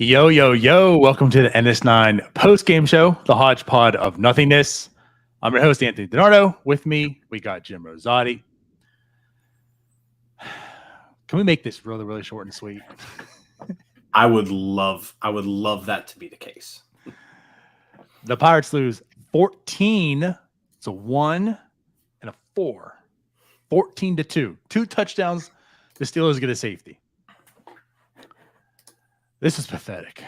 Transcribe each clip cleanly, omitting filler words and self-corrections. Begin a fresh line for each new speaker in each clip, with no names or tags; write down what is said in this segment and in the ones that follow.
Yo, yo, yo. Welcome to the NS9 post-game show, the hodgepodge of nothingness. I'm your host, Anthony DiNardo. With me, we got Jim Rosati. Can we make this really, really short and sweet?
I would love that to be the case.
The Pirates lose 14. It's a 1 and a 4. 14-2. 2 touchdowns. The Steelers get a safety. This is pathetic.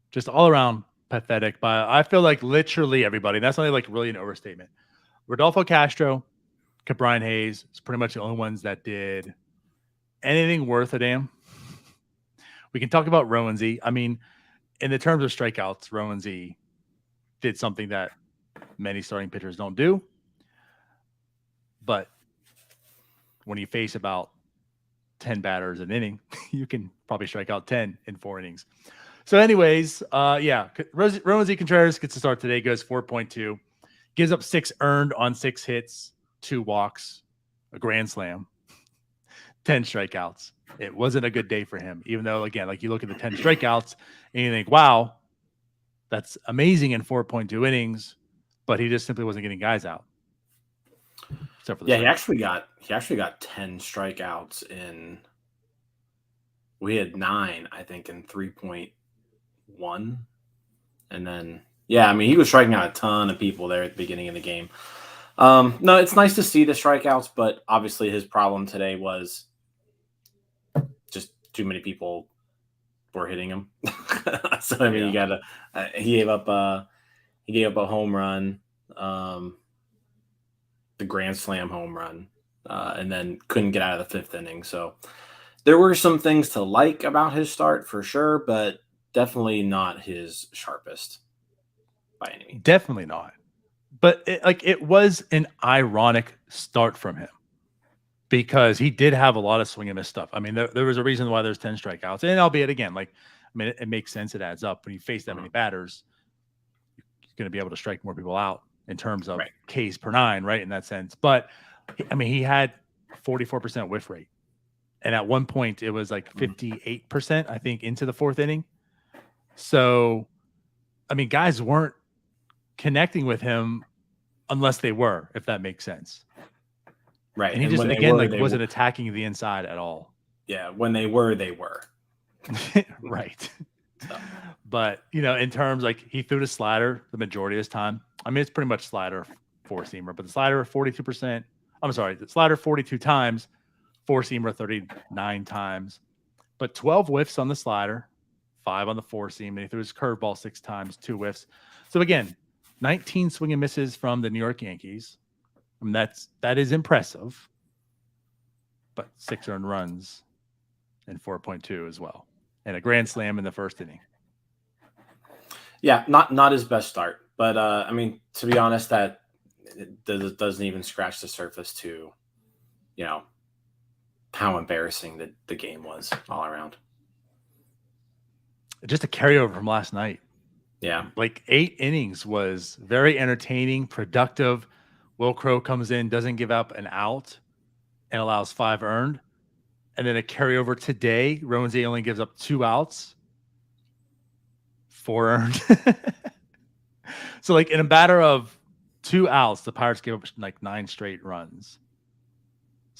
Just all around pathetic. But I feel like literally everybody. That's not like really an overstatement. Rodolfo Castro, Brian Hayes is pretty much the only ones that did anything worth a damn. We can talk about Roansy. I mean, in the terms of strikeouts, Roansy did something that many starting pitchers don't do. But when you face about 10 batters an inning, you can probably strike out 10 in 4 innings. So anyways, Roansy Contreras gets to start today, goes 4.2, gives up 6 earned on 6 hits, 2 walks, a grand slam, 10 strikeouts. It wasn't a good day for him, even though, again, like you look at the 10 strikeouts and you think, wow, that's amazing in 4.2 innings, but he just simply wasn't getting guys out.
Except for he actually got 10 strikeouts in. We had 9, I think, in 3.1, and then he was striking out a ton of people there at the beginning of the game. No, it's nice to see the strikeouts, but obviously his problem today was just too many people were hitting him. So I mean, you gotta. He gave up a home run. The grand slam home run, and then couldn't get out of the 5th inning. So there were some things to like about his start for sure, but definitely not his sharpest by any means.
Definitely not. But it was an ironic start from him because he did have a lot of swing and miss stuff. I mean, there was a reason why there's 10 strikeouts, and albeit again, it makes sense. It adds up when you face that many batters. You're going to be able to strike more people out in terms of Ks per 9, right, in that sense. But, I mean, he had 44% whiff rate. And at one point, it was like 58%, I think, into the 4th inning. So, I mean, guys weren't connecting with him unless they were, if that makes sense.
Right.
And he just, again, wasn't attacking the inside at all.
Yeah, when they were, they were.
Right. So. But, in terms, he threw the slider the majority of his time. I mean, it's pretty much slider 4-seamer, but the slider 42%. I'm sorry, the slider 42 times, 4-seamer 39 times. But 12 whiffs on the slider, 5 on the 4-seam. And he threw his curveball 6 times, 2 whiffs. So, again, 19 swing and misses from the New York Yankees. I mean, that is impressive. But 6 earned runs and 4.2 as well. And a grand slam in the 1st inning.
Yeah, not his best start, but I mean, to be honest, that doesn't even scratch the surface to, how embarrassing the game was all around.
Just a carryover from last night.
Yeah,
8 innings was very entertaining, productive. Will Crow comes in, doesn't give up an out, and allows 5 earned, and then a carryover today. Roansy only gives up 2 outs. 4 earned. So, in a matter of 2 outs, the Pirates gave up 9 straight runs.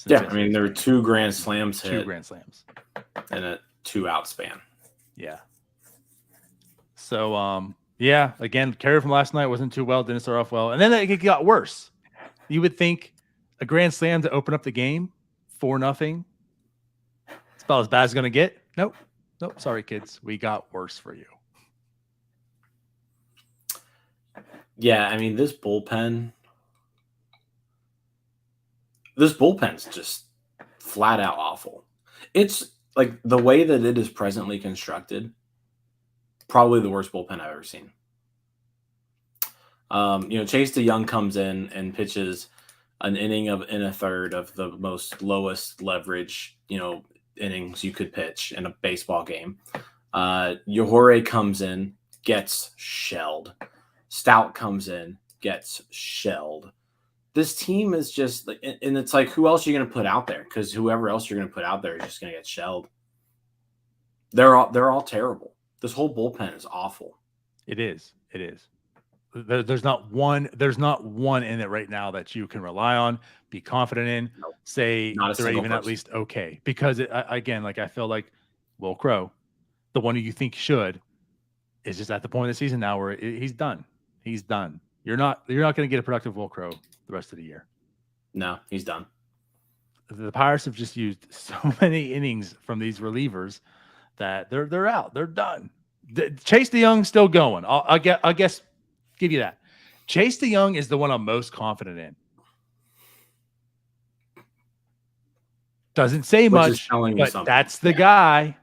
Yeah, I mean, there were 2 grand slams hit.
2 grand slams.
In a 2-out span.
Yeah. So, again, carry from last night wasn't too well. Didn't start off well. And then it got worse. You would think a grand slam to open up the game, 4-0. It's about as bad as it's going to get. Nope. Sorry, kids. We got worse for you.
Yeah, I mean, this bullpen, This bullpen's just flat out awful. It's like the way that it is presently constructed, probably the worst bullpen I've ever seen. Chase DeYoung comes in and pitches an inning in a third of the most lowest leverage, innings you could pitch in a baseball game. Yohore comes in, gets shelled. Stout comes in, gets shelled. This team is just, and it's like, who else are you going to put out there? Because whoever else you're going to put out there is just going to get shelled. They're all terrible. This whole bullpen is awful.
It is. There's not one in it right now that you can rely on, be confident in, say they're even at least okay. Because again, I feel like Will Crow, the one who you think should, is just at the point of the season now where he's done. He's done. You're not going to get a productive Will Crow the rest of the year.
No, he's done.
The Pirates have just used so many innings from these relievers that they're out. They're done. Chase DeYoung's still going. I guess give you that. Chase DeYoung is the one I'm most confident in. Doesn't say much, but that's the guy.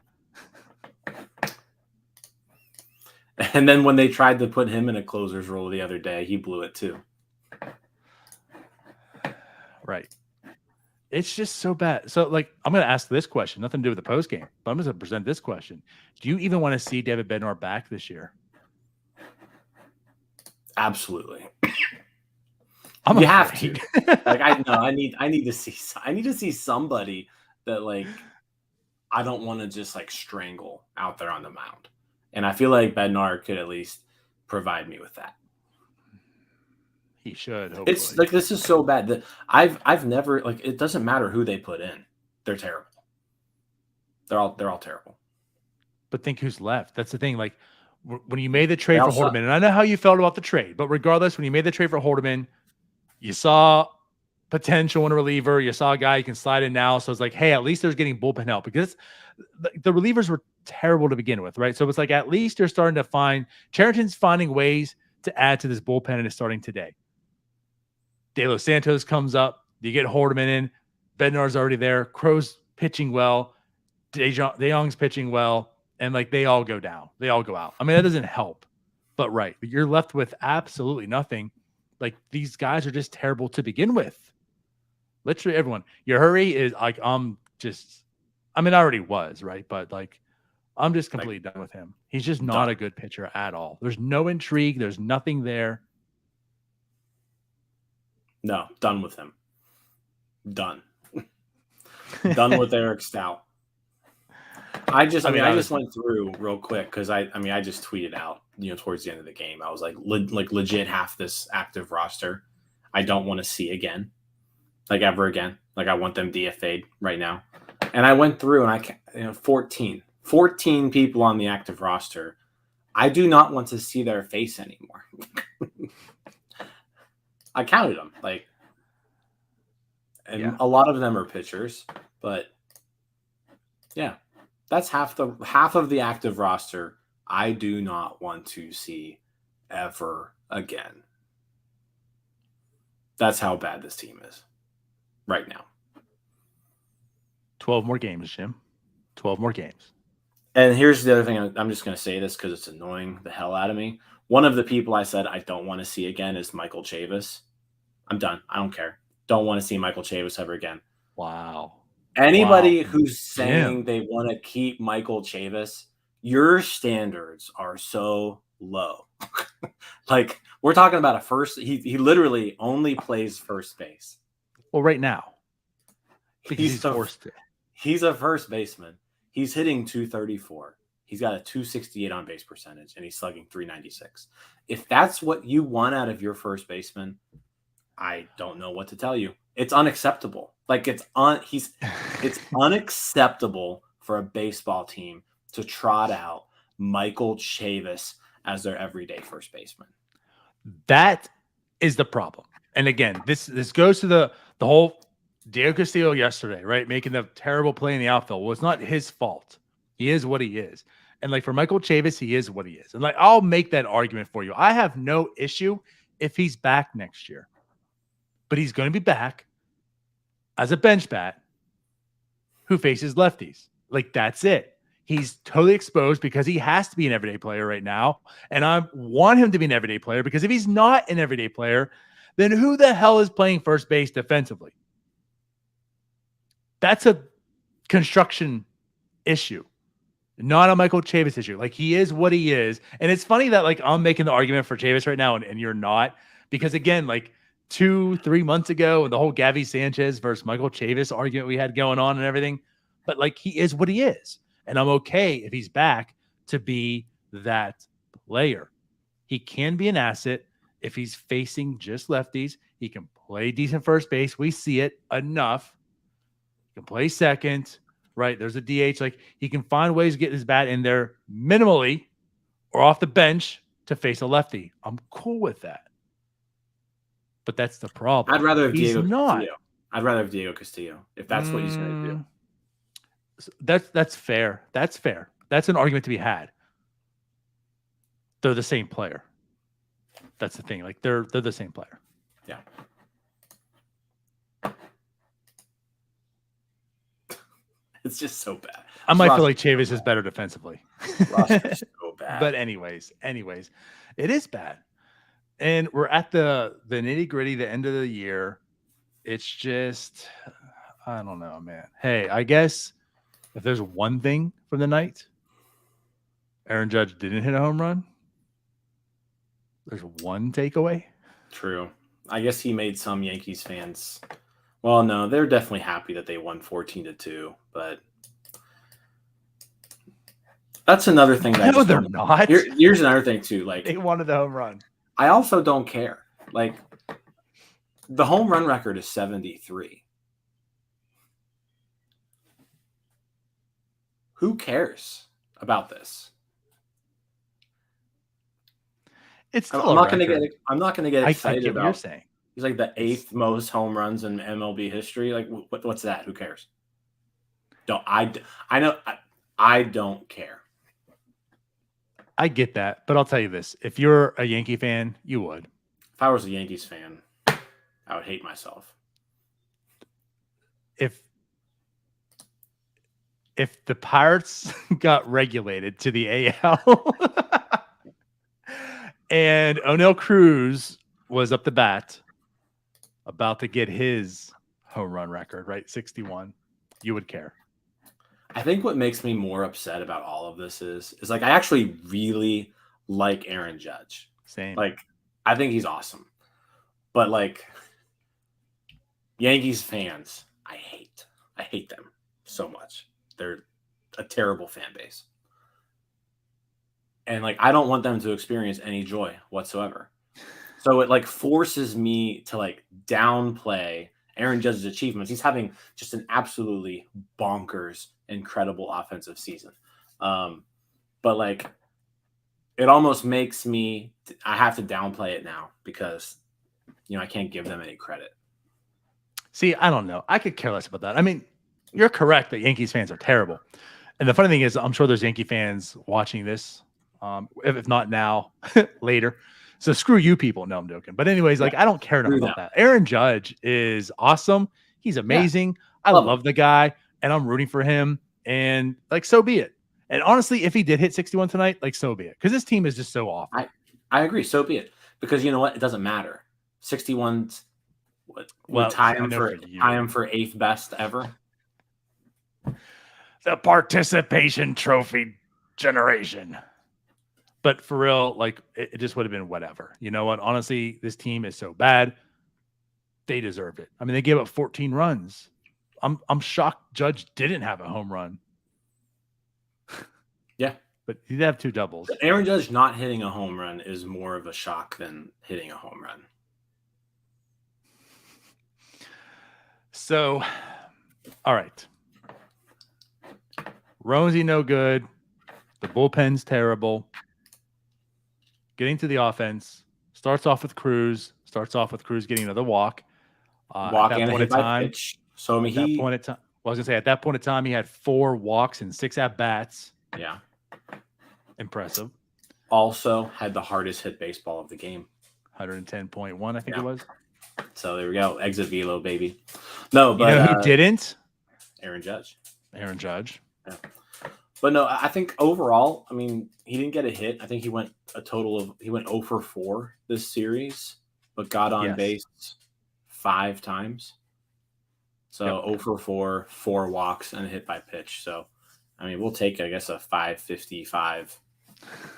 And then when they tried to put him in a closer's role the other day, he blew it too.
Right. It's just so bad. So, I'm going to ask this question, nothing to do with the post game, but I'm going to present this question. Do you even want to see David Bednar back this year?
Absolutely.
You
have to. I need to see somebody that I don't want to just strangle out there on the mound. And I feel like Bednar could at least provide me with that.
He should. Hopefully.
It's this is so bad that I've never it doesn't matter who they put in. They're terrible. They're all terrible.
But think who's left. That's the thing. When you made the trade for Halderman, and I know how you felt about the trade, but regardless, when you made the trade for Halderman, you saw potential in a reliever. You saw a guy you can slide in now. So it's hey, at least there's getting bullpen help because the relievers were terrible to begin with, right? So it's at least you're starting to find Charrington's finding ways to add to this bullpen and it's starting today. De Los Santos comes up. You get Halderman in. Bednar's already there. Crow's pitching well. DeYoung's pitching well. And they all go down. They all go out. I mean, that doesn't help. But right, you're left with absolutely nothing. These guys are just terrible to begin with. Literally everyone. Yohore is I already was, right? But I'm just completely done with him. He's just not a good pitcher at all. There's no intrigue. There's nothing there.
No, done with him. Done. Done with Eric Stout. I just went through real quick because I just tweeted out, towards the end of the game. I was legit half this active roster I don't want to see again, ever again. I want them DFA'd right now. And I went through and 14 people on the active roster. I do not want to see their face anymore. I counted them, a lot of them are pitchers, but yeah, that's half of the active roster I do not want to see ever again. That's how bad this team is right now.
12 more games, Jim. 12 more games.
And here's the other thing. I'm just going to say this because it's annoying the hell out of me. One of the people I said I don't want to see again is Michael Chavis. I'm done. I don't care. Don't want to see Michael Chavis ever again.
Wow.
Anybody who's saying they want to keep Michael Chavis, your standards are so low. We're talking about a first. He literally only plays first base.
Well, right now. He's forced to.
He's a first baseman. He's hitting 234. He's got a 268 on base percentage, and he's slugging 396. If that's what you want out of your first baseman, I don't know what to tell you. It's unacceptable. It's unacceptable for a baseball team to trot out Michael Chavis as their everyday first baseman.
That is the problem. And again, this goes to the whole Diego Castillo yesterday, right? Making the terrible play in the outfield. Well, it's not his fault. He is what he is. And for Michael Chavis, he is what he is. And I'll make that argument for you. I have no issue if he's back next year. But he's going to be back. as a bench bat who faces lefties. Like, that's it. He's totally exposed because he has to be an everyday player right now. And I want him to be an everyday player because if he's not an everyday player, then who the hell is playing first base defensively? That's a construction issue, not a Michael Chavis issue. Like, he is what he is. And it's funny that, like, I'm making the argument for Chavis right now and you're not. Because, again, like 2-3 months ago, and the whole Gabby Sanchez versus Michael Chavis argument we had going on and everything. But, like, he is what he is. And I'm okay if he's back to be that player. He can be an asset if he's facing just lefties. He can play decent first base. We see it enough. He can play second, right? There's a DH. Like, he can find ways to get his bat in there minimally or off the bench to face a lefty. I'm cool with that. But that's the problem.
I'd rather have Diego Castillo. I'd rather have Diego Castillo if that's what he's going to do.
That's fair. That's fair. That's an argument to be had. They're the same player. That's the thing. Like, they're the same player.
Yeah. It's just so bad.
I might feel like Chavis is better defensively.
Is so bad.
But anyways, it is bad. And we're at the nitty-gritty, the end of the year. It's just, I don't know, man. Hey, I guess if there's one thing from the night, Aaron Judge didn't hit a home run. There's one takeaway.
True. I guess he made some Yankees fans. Well, no, they're definitely happy that they won 14-2, but that's another thing.
No, they're not.
Here's another thing too. Like,
they wanted the home run.
I also don't care. Like, the home run record is 73. Who cares about this? I'm not going to get excited about.
What you're saying.
He's like the 8th most home runs in MLB history. Like, what's that? Who cares? I don't care.
I get that, but I'll tell you this: if you're a Yankee fan, you would.
If I was a Yankees fan, I would hate myself.
If the Pirates got regulated to the AL and O'Neal Cruz was up the bat about to get his home run record, right? 61, you would care.
I think what makes me more upset about all of this is like, I actually really like Aaron Judge.
Same.
Like, I think he's awesome. But, like, Yankees fans, I hate them so much. They're a terrible fan base. And, like, I don't want them to experience any joy whatsoever. So it, like, forces me to, like, downplay Aaron Judge's achievements. He's having just an absolutely bonkers, incredible offensive season. But, like, it almost makes me – I have to downplay it now because, you know, I can't give them any credit.
See, I don't know. I could care less about that. I mean, you're correct that Yankees fans are terrible. And the funny thing is, I'm sure there's Yankee fans watching this, if not now, later. So screw you people. No, I'm joking. But anyways, like, I don't care enough about that. Aaron Judge is awesome. He's amazing. Yeah. I love the guy, and I'm rooting for him. And, like, so be it. And honestly, if he did hit 61 tonight, like, so be it. Because this team is just so awful.
I agree. So be it. Because you know what? It doesn't matter. 61's tie him for 8th best ever.
The participation trophy generation. But for real, like, it just would have been whatever. You know what? Honestly, this team is so bad. They deserved it. I mean, they gave up 14 runs. I'm shocked Judge didn't have a home run.
Yeah.
But he did have 2 doubles.
But Aaron Judge not hitting a home run is more of a shock than hitting a home run.
So, all right. Roansy no good. The bullpen's terrible. Getting to the offense. Starts off with Cruz getting another walk.
Walk and a hit by pitch. So, I mean,
at that point in time, he had 4 walks and 6 at-bats.
Yeah.
Impressive.
Also had the hardest hit baseball of the game.
110.1, I think it was.
So there we go. Exit velo, baby. No, but
you know who didn't?
Aaron Judge.
Aaron Judge.
Yeah. But no, I think overall, I mean, he didn't get a hit. I think he went 0 for 4 this series, but got on base 5 times. So 0 for 4, 4 walks, and a hit by pitch. So, I mean, we'll take, I guess, a 555,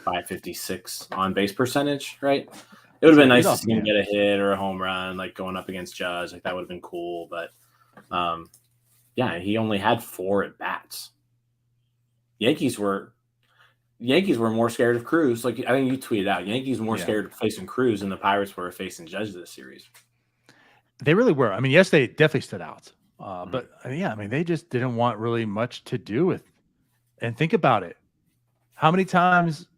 556 on base percentage, right? It would have been nice to see him get a hit or a home run, like going up against Judge. Like that would have been cool. But, yeah, he only had 4 at bats. Yankees were more scared of Cruz. Like I think you tweeted out, Yankees were more scared of facing Cruz than the Pirates were facing Judge this series.
They really were. I mean, yes, they definitely stood out. But yeah, I mean, they just didn't want really much to do with. And think about it. How many times?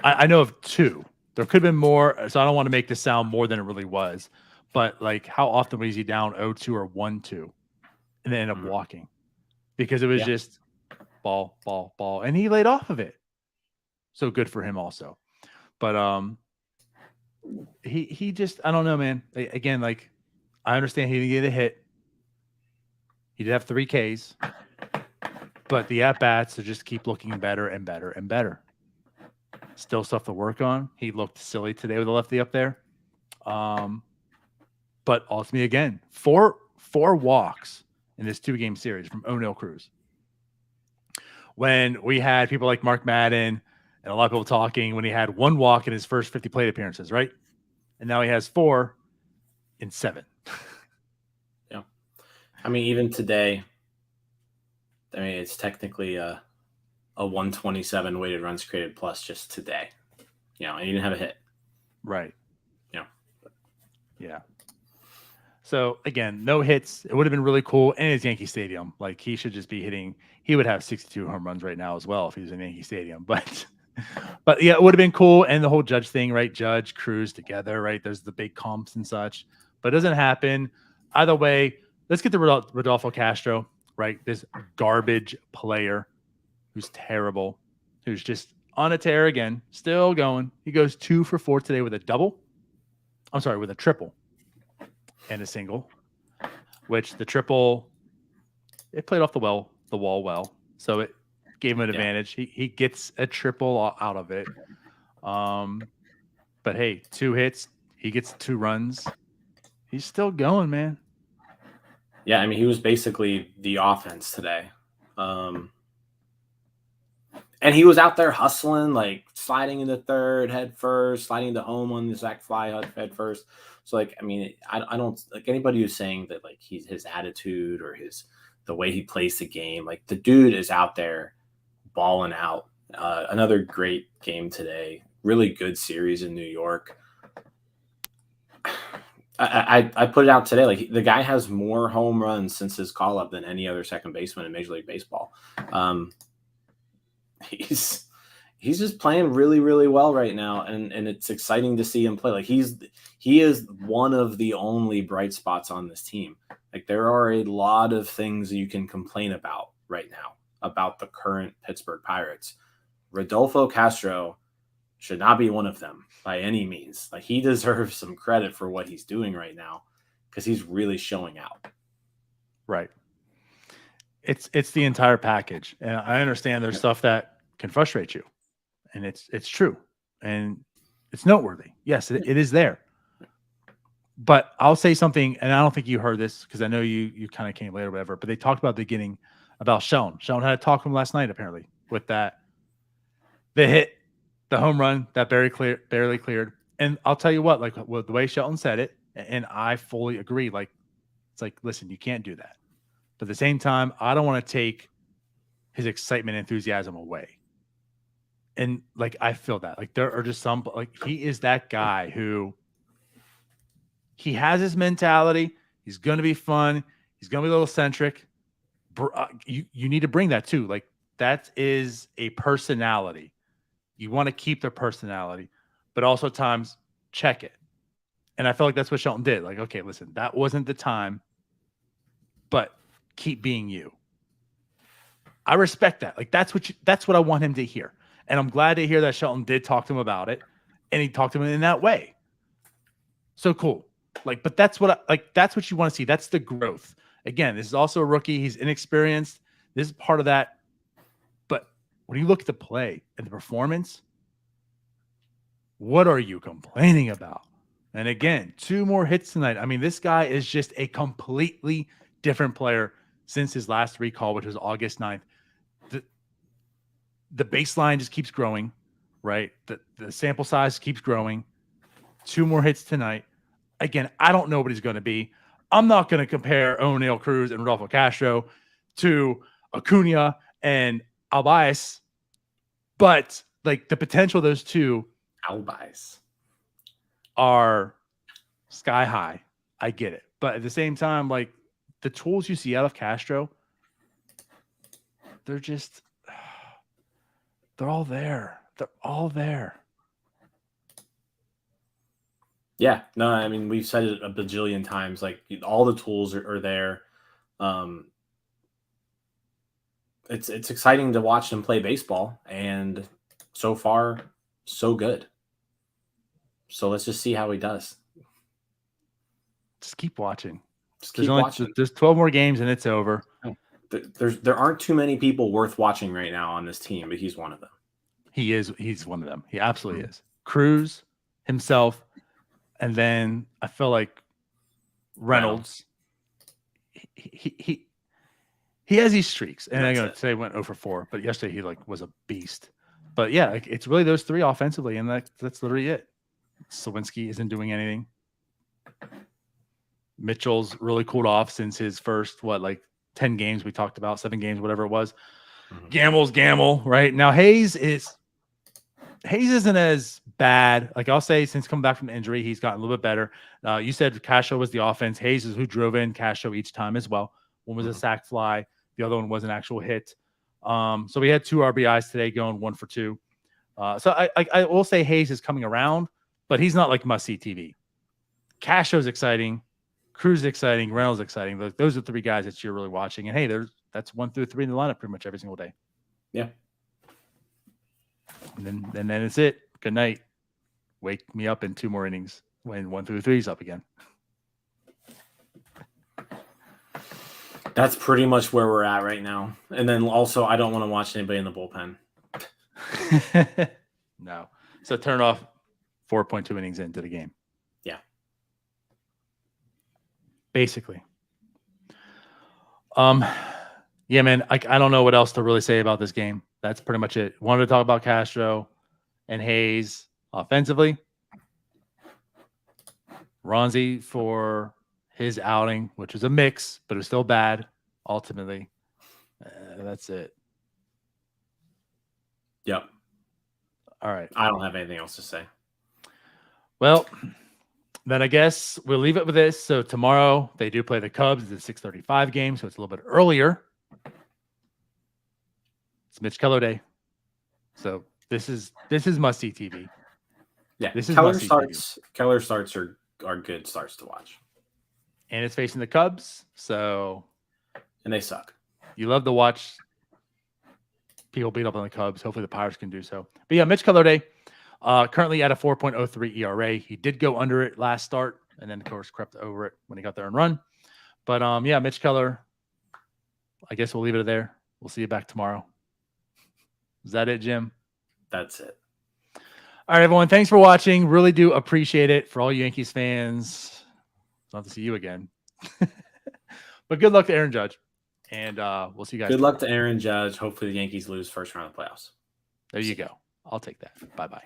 I know of 2. There could have been more. So I don't want to make this sound more than it really was. But like, how often was he down 0-2 or 1-2 and then end up walking? Because it was just ball, and he laid off of it. So good for him also. But he just, I don't know, man. Again, like I understand he didn't get a hit. He did have 3 Ks, but the at bats to just keep looking better and better and better. Still stuff to work on. He looked silly today with the lefty up there. But ultimately, again, four walks in this 2-game series from O'Neal Cruz. When we had people like Mark Madden and a lot of people talking when he had 1 walk in his first 50 plate appearances, right? And now he has 4 in 7.
Yeah. I mean, even today, I mean, it's technically a 127 weighted runs created plus just today. You know, and he didn't have a hit.
Right.
Yeah.
Yeah. So again, no hits. It would have been really cool. And it's Yankee Stadium. Like he should just be hitting. He would have 62 home runs right now as well if he was in Yankee Stadium. But yeah, it would have been cool. And the whole Judge thing, right? Judge, Cruz together, right? There's the big comps and such. But it doesn't happen. Either way, let's get to Rodolfo Castro, right? This garbage player who's terrible, who's just on a tear again, still going. He goes 2 for 4 today with a double. I'm sorry, with a triple. And a single, which the triple, it played off the wall well, so it gave him an advantage. He gets a triple out of it. But hey, 2 hits, he gets 2 runs. He's still going, man.
Yeah, I mean, he was basically the offense today. And he was out there hustling, like sliding into third head first, sliding into home on the Zach Fly head first. So, like, I mean, I don't like anybody who's saying that like his attitude or the way he plays the game. Like the dude is out there balling out. Another great game today. Really good series in New York. I put it out today. Like the guy has more home runs since his call up than any other second baseman in Major League Baseball. He's just playing really, really well right now, and it's exciting to see him play. Like he is one of the only bright spots on this team. Like there are a lot of things you can complain about right now about the current Pittsburgh Pirates. Rodolfo Castro should not be one of them by any means. Like he deserves some credit for what he's doing right now because he's really showing out.
Right. It's the entire package. And I understand there's stuff that can frustrate you. And it's true. And it's noteworthy. Yes, it is there. But I'll say something, and I don't think you heard this because I know you kind of came later or whatever, but they talked about the beginning about Shelton. Shelton had a talk to him last night, apparently, with the hit, the home run that barely cleared. And I'll tell you what, like with the way Shelton said it, and I fully agree. Like, it's like, listen, you can't do that. But at the same time, I don't want to take his excitement and enthusiasm away. And like, I feel that. Like, there are just some, like, he is that guy who he has his mentality. He's going to be fun. He's going to be a little eccentric. You need to bring that too. Like, that is a personality. You want to keep their personality, but also at times check it. And I felt like that's what Shelton did. Like, okay, listen, that wasn't the time, but keep being you. I respect that. Like, that's what I want him to hear. And I'm glad to hear that Shelton did talk to him about it. And he talked to him in that way. So cool. Like, but that's what that's what you want to see. That's the growth. Again, this is also a rookie. He's inexperienced. This is part of that. But when you look at the play and the performance, what are you complaining about? And again, 2 more hits tonight. I mean, this guy is just a completely different player since his last recall, which was August 9th. The baseline just keeps growing, right? The sample size keeps growing. 2 more hits tonight. Again, I don't know what he's going to be. I'm not going to compare O'Neal Cruz and Rodolfo Castro to Acuna and Albies, but like the potential of those two are sky high. I get it. But at the same time, like the tools you see out of Castro, they're all there. They're all there.
Yeah, no, I mean, we've said it a bajillion times. Like all the tools are there. It's exciting to watch him play baseball, and so far, so good. So let's just see how he does.
Just keep watching.
Watching.
There's 12 more games and it's over.
There aren't too many people worth watching right now on this team, but he's one of them.
He's one of them. He absolutely is. Cruz himself. And then I feel like Reynolds. He has these streaks. And I'm going to say went 0 for 4, but yesterday he was a beast. But yeah, it's really those 3 offensively, and that's literally it. Sawinski isn't doing anything. Mitchell's really cooled off since his first 10 games we talked about, 7 games, whatever it was. Gamble's gamble, right? Now Hayes isn't as bad. Like I'll say, since coming back from injury, he's gotten a little bit better. You said Castro was the offense. Hayes is who drove in Castro each time as well. One was a sac fly. The other one was an actual hit. So we had 2 RBIs today, going 1 for 2. So I will say Hayes is coming around, but he's not like must-see TV. Castro's exciting. Cruz is exciting. Reynolds is exciting. Those are 3 guys that you're really watching. And hey, that's 1 through 3 in the lineup pretty much every single day.
Yeah.
And then it's it. Good night. Wake me up in 2 more innings when 1 through 3 is up again.
That's pretty much where we're at right now. And then also, I don't want to watch anybody in the bullpen.
No. So turn off 4.2 innings into the game.
Yeah.
Basically. Yeah, man, I don't know what else to really say about this game. That's pretty much it. Wanted to talk about Castro and Hayes offensively. Roansy for his outing, which was a mix, but it was still bad ultimately. That's it.
Yep.
All right.
I don't have anything else to say.
Well, then I guess we'll leave it with this. So tomorrow they do play the Cubs. It's a 6:35 game, so it's a little bit earlier. It's Mitch Keller Day. So this is must-see TV.
Yeah,
this is
Keller starts. TV. Keller starts are good starts to watch.
And it's facing the Cubs, so
and they suck.
You love to watch people beat up on the Cubs. Hopefully the Pirates can do so. But yeah, Mitch Keller Day, currently at a 4.03 ERA. He did go under it last start, and then of course crept over it when he got there and run. But yeah, Mitch Keller. I guess we'll leave it there. We'll see you back tomorrow. Is that it, Jim?
That's it.
All right, everyone. Thanks for watching. Really do appreciate it. For all you Yankees fans, love to see you again. But good luck to Aaron Judge. And we'll see you guys.
Good luck to Aaron Judge. Hopefully the Yankees lose first round of the playoffs.
There you go. I'll take that. Bye-bye.